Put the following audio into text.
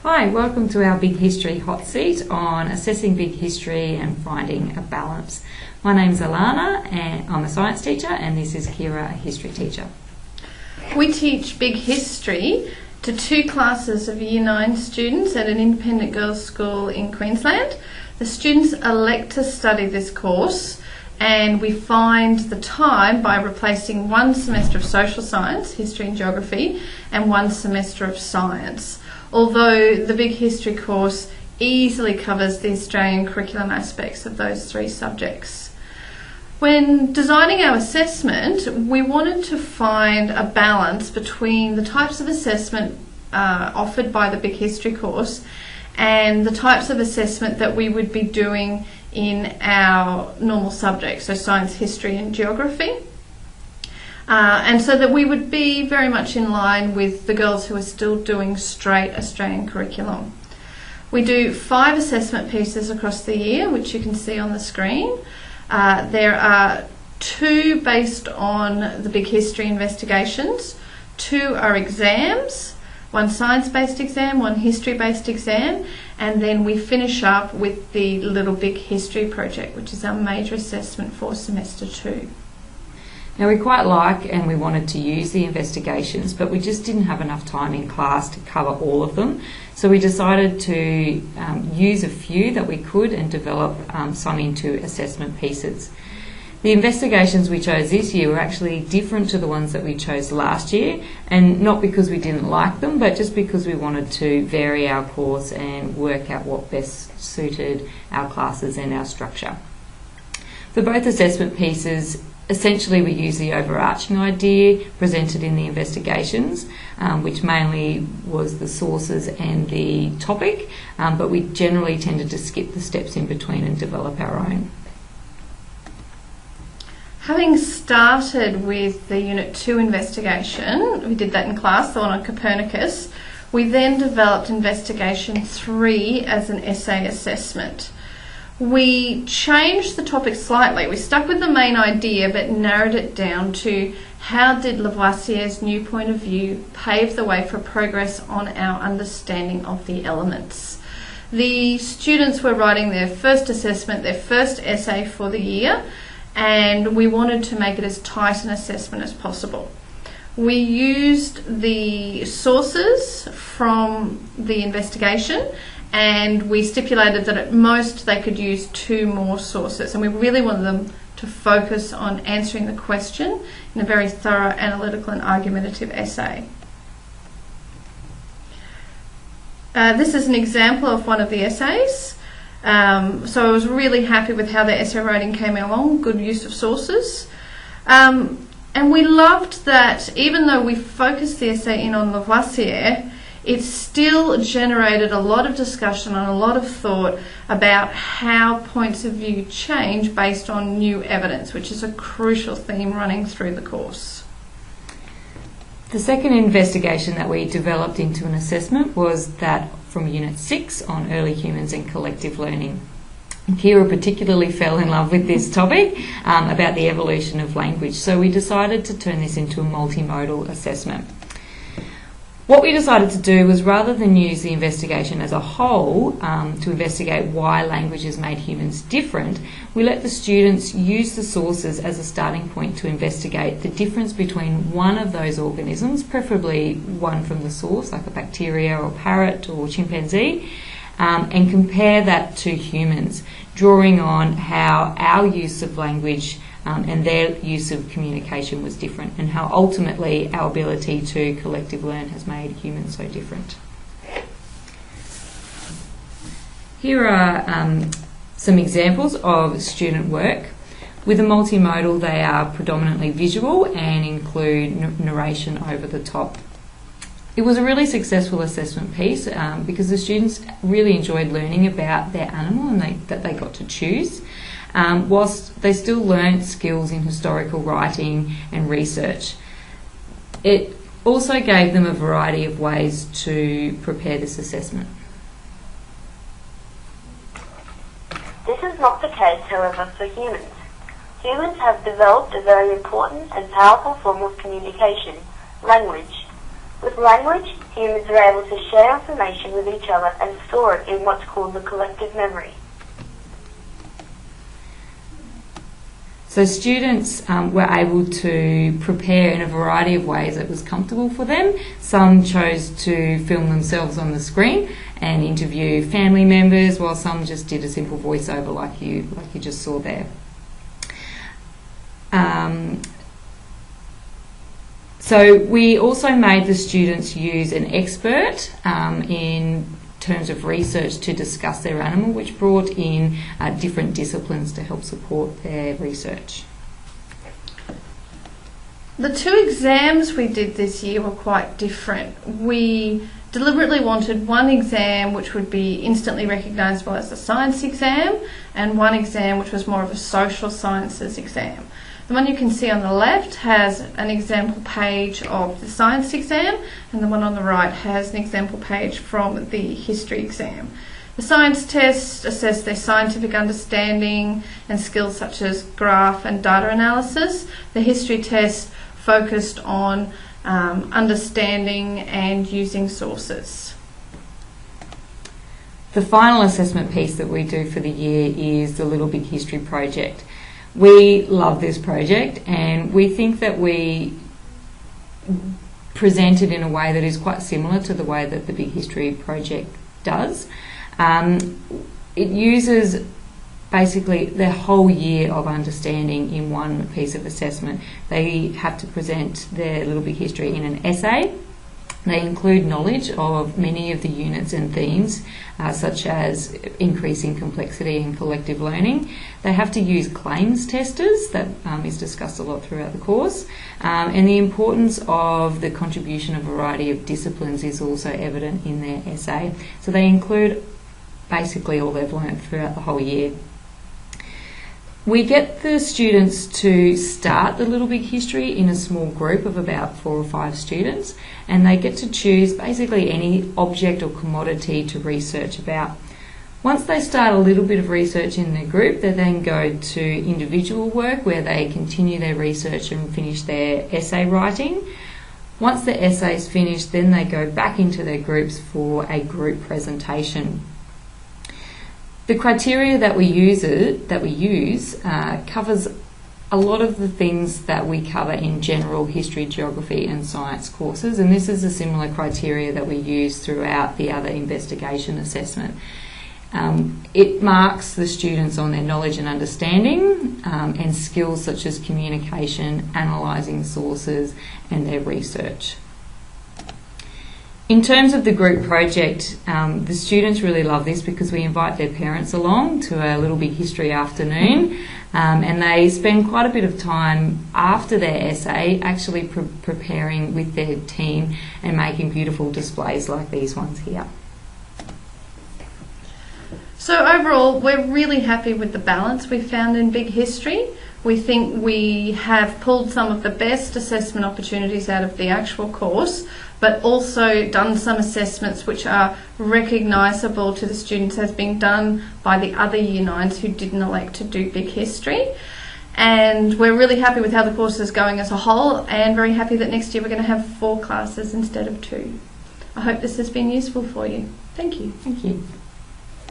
Hi, welcome to our Big History Hot Seat on assessing big history and finding a balance. My name's Alana and I'm a science teacher, and this is Kira, a history teacher. We teach big history to two classes of Year 9 students at an independent girls' school in Queensland. The students elect to study this course, and we find the time by replacing one semester of social science, history and geography, and one semester of science. Although the big history course easily covers the Australian curriculum aspects of those three subjects. When designing our assessment, we wanted to find a balance between the types of assessment offered by the big history course and the types of assessment that we would be doing in our normal subjects, so science, history and geography. And so that we would be very much in line with the girls who are still doing straight Australian curriculum. We do 5 assessment pieces across the year, which you can see on the screen. There are 2 based on the big history investigations, 2 are exams, 1 science-based exam, 1 history-based exam, and then we finish up with the Little Big History project, which is our major assessment for semester 2. Now, we quite like and we wanted to use the investigations, but we just didn't have enough time in class to cover all of them. So we decided to use a few that we could and develop some into assessment pieces. The investigations we chose this year were actually different to the ones that we chose last year, and not because we didn't like them, but just because we wanted to vary our course and work out what best suited our classes and our structure. For both assessment pieces, essentially we use the overarching idea presented in the investigations, which mainly was the sources and the topic, but we generally tended to skip the steps in between and develop our own. Having started with the Unit 2 investigation, we did that in class, the one on Copernicus, we then developed Investigation 3 as an essay assessment. We changed the topic slightly. We stuck with the main idea but narrowed it down to how did Lavoisier's new point of view pave the way for progress on our understanding of the elements. The students were writing their first assessment, their first essay for the year, and we wanted to make it as tight an assessment as possible. We used the sources from the investigation, and we stipulated that at most they could use 2 more sources, and we really wanted them to focus on answering the question in a very thorough, analytical and argumentative essay. This is an example of one of the essays. So I was really happy with how the essay writing came along, good use of sources. And we loved that even though we focused the essay in on Lavoisier, it still generated a lot of discussion and a lot of thought about how points of view change based on new evidence, which is a crucial theme running through the course. The second investigation that we developed into an assessment was that from Unit 6 on early humans and collective learning. Kira particularly fell in love with this topic about the evolution of language, so we decided to turn this into a multimodal assessment. What we decided to do was, rather than use the investigation as a whole to investigate why languages made humans different, we let the students use the sources as a starting point to investigate the difference between one of those organisms, preferably one from the source like a bacteria or parrot or chimpanzee, and compare that to humans, drawing on how our use of language and their use of communication was different, and how ultimately our ability to collective learn has made humans so different. Here are some examples of student work. With a multimodal, they are predominantly visual and include narration over the top. It was a really successful assessment piece because the students really enjoyed learning about their animal and that they got to choose, whilst they still learnt skills in historical writing and research. It also gave them a variety of ways to prepare this assessment. This is not the case, however, for humans. Humans have developed a very important and powerful form of communication, language. With language, humans are able to share information with each other and store it in what's called the collective memory. So students were able to prepare in a variety of ways that was comfortable for them. Some chose to film themselves on the screen and interview family members, while some just did a simple voiceover like you just saw there. So we also made the students use an expert in terms of research to discuss their animal, which brought in different disciplines to help support their research. The two exams we did this year were quite different. We deliberately wanted one exam which would be instantly recognisable as a science exam, and one exam which was more of a social sciences exam. The one you can see on the left has an example page of the science exam, and the one on the right has an example page from the history exam. The science tests assess their scientific understanding and skills such as graph and data analysis. The history test focused on understanding and using sources. The final assessment piece that we do for the year is the Little Big History project. We love this project, and we think that we present it in a way that is quite similar to the way that the Big History project does. It uses basically the whole year of understanding in one piece of assessment. They have to present their Little Big History in an essay. They include knowledge of many of the units and themes, such as increasing complexity and collective learning. They have to use claims testers, that is discussed a lot throughout the course, and the importance of the contribution of a variety of disciplines is also evident in their essay. So they include basically all they've learned throughout the whole year. We get the students to start the Little Big History in a small group of about 4 or 5 students, and they get to choose basically any object or commodity to research about. Once they start a little bit of research in their group, they then go to individual work where they continue their research and finish their essay writing. Once the essay is finished, then they go back into their groups for a group presentation. The criteria that we use covers a lot of the things that we cover in general history, geography and science courses, and this is a similar criteria that we use throughout the other investigation assessment. It marks the students on their knowledge and understanding and skills such as communication, analysing sources and their research. In terms of the group project, the students really love this because we invite their parents along to a Little Big History afternoon, and they spend quite a bit of time after their essay actually preparing with their team and making beautiful displays like these ones here. So overall, we're really happy with the balance we found in Big History. We think we have pulled some of the best assessment opportunities out of the actual course, but also done some assessments which are recognisable to the students as being done by the other Year 9s who didn't elect to do Big History. And we're really happy with how the course is going as a whole, and very happy that next year we're going to have 4 classes instead of 2. I hope this has been useful for you. Thank you. Thank you.